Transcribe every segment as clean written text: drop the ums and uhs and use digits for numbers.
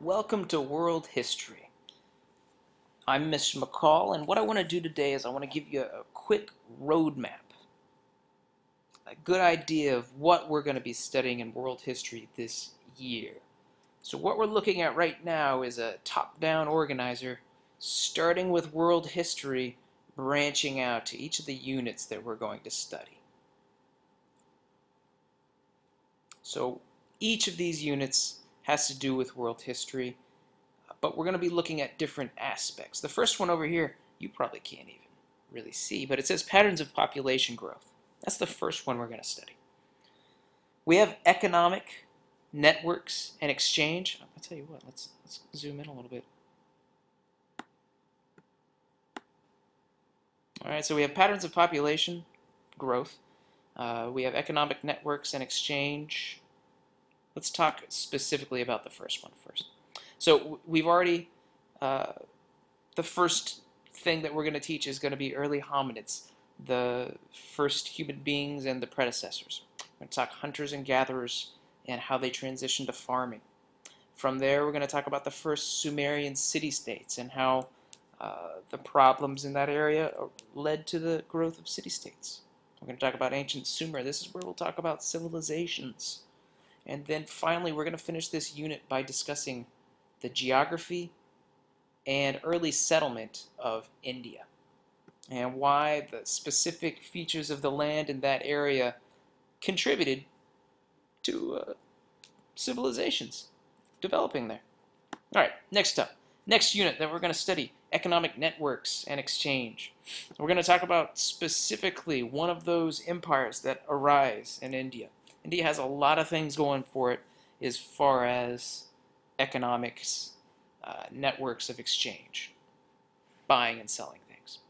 Welcome to World History. I'm Mr. McCall, and what I want to do today is I want to give you a quick roadmap, a good idea of what we're going to be studying in world history this year. So what we're looking at right now is a top-down organizer, starting with world history, branching out to each of the units that we're going to study. So each of these units has to do with world history, but we're going to be looking at different aspects. The first one over here, you probably can't even really see, but it says patterns of population growth. That's the first one we're going to study. We have economic, networks, and exchange. I'll tell you what, let's zoom in a little bit. All right, so we have patterns of population growth. We have economic networks and exchange. Let's talk specifically about the first one first. So we've already, the first thing that we're going to teach is going to be early hominids, the first human beings and the predecessors. We're going to talk hunters and gatherers and how they transitioned to farming. From there, we're going to talk about the first Sumerian city-states and how the problems in that area led to the growth of city-states. We're going to talk about ancient Sumer. This is where we'll talk about civilizations. And then finally, we're going to finish this unit by discussing the geography and early settlement of India and why the specific features of the land in that area contributed to civilizations developing there. All right, next up. Next unit that we're going to study, economic networks and exchange. We're going to talk about specifically one of those empires that arise in India. India has a lot of things going for it as far as economics, networks of exchange, buying and selling things.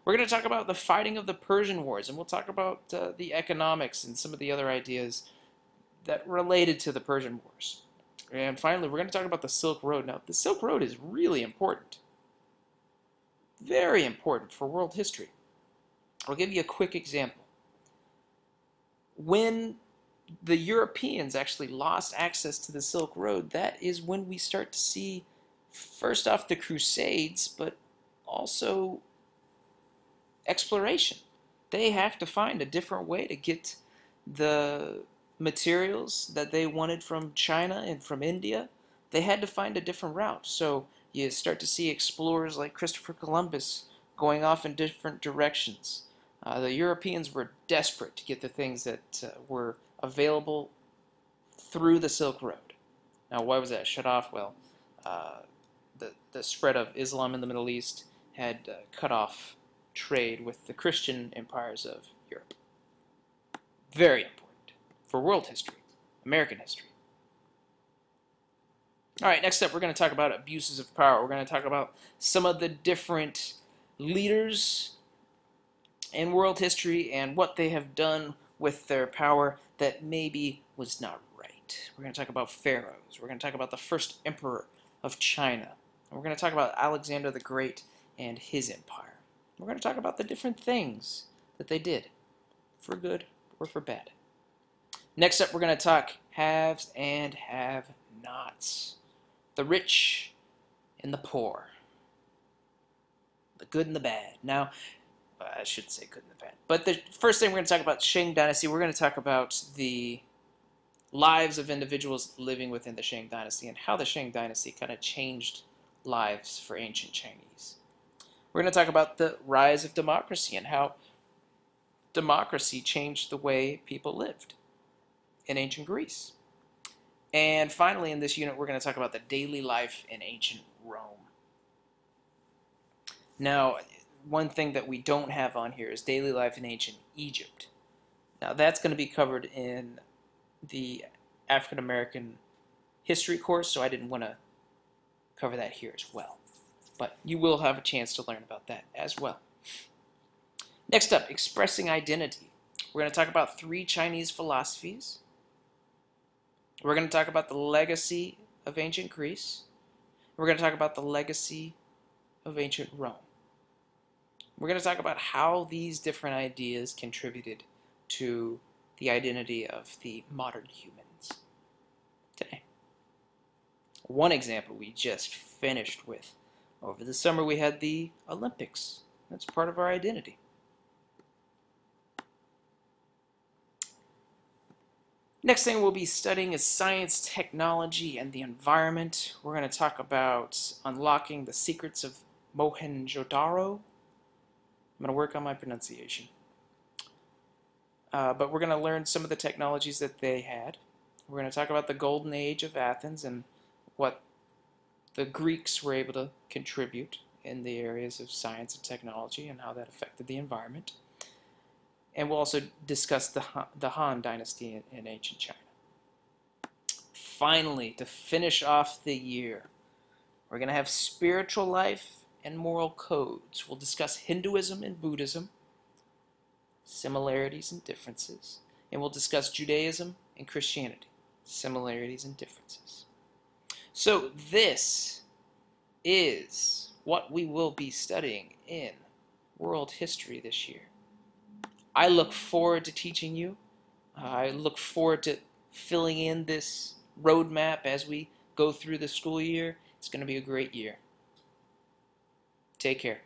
We're going to talk about the fighting of the Persian Wars, and we'll talk about the economics and some of the other ideas that related to the Persian Wars. And finally, we're going to talk about the Silk Road. Now, the Silk Road is really important. Very important for world history. I'll give you a quick example. When the Europeans actually lost access to the Silk Road, that is when we start to see, first off, the Crusades, but also exploration. They have to find a different way to get the materials that they wanted from China and from India. They had to find a different route. So you start to see explorers like Christopher Columbus going off in different directions. The Europeans were desperate to get the things that were available through the Silk Road. Now, why was that shut off? Well, the spread of Islam in the Middle East had cut off trade with the Christian empires of Europe. Very important for world history, American history. All right, next up, we're going to talk about abuses of power. We're going to talk about some of the different leaders in world history and what they have done with their power that maybe was not right. We're going to talk about pharaohs. We're going to talk about the first emperor of China. And we're going to talk about Alexander the Great and his empire. We're going to talk about the different things that they did, for good or for bad. Next up, we're going to talk haves and have-nots. The rich and the poor. The good and the bad. Now, I shouldn't say good and the bad. But the first thing we're going to talk about Shang Dynasty. We're going to talk about the lives of individuals living within the Shang Dynasty and how the Shang Dynasty kind of changed lives for ancient Chinese. We're going to talk about the rise of democracy and how democracy changed the way people lived in ancient Greece. And finally, in this unit, we're going to talk about the daily life in ancient Rome. Now, one thing that we don't have on here is daily life in ancient Egypt. Now, that's going to be covered in the African American history course, so I didn't want to cover that here as well. But you will have a chance to learn about that as well. Next up, expressing identity. We're going to talk about 3 Chinese philosophies. We're going to talk about the legacy of ancient Greece. We're going to talk about the legacy of ancient Rome. We're going to talk about how these different ideas contributed to the identity of the modern humans today. One example we just finished with. Over the summer we had the Olympics. That's part of our identity. Next thing we'll be studying is science, technology, and the environment. We're going to talk about unlocking the secrets of Mohenjo-Daro. I'm going to work on my pronunciation. But we're going to learn some of the technologies that they had. We're going to talk about the golden age of Athens and what the Greeks were able to contribute in the areas of science and technology and how that affected the environment. And we'll also discuss the Han Dynasty in ancient China. Finally, to finish off the year, we're going to have spiritual life and moral codes. We'll discuss Hinduism and Buddhism, similarities and differences. And we'll discuss Judaism and Christianity, similarities and differences. So this is what we will be studying in world history this year. I look forward to teaching you. I look forward to filling in this roadmap as we go through the school year. It's going to be a great year. Take care.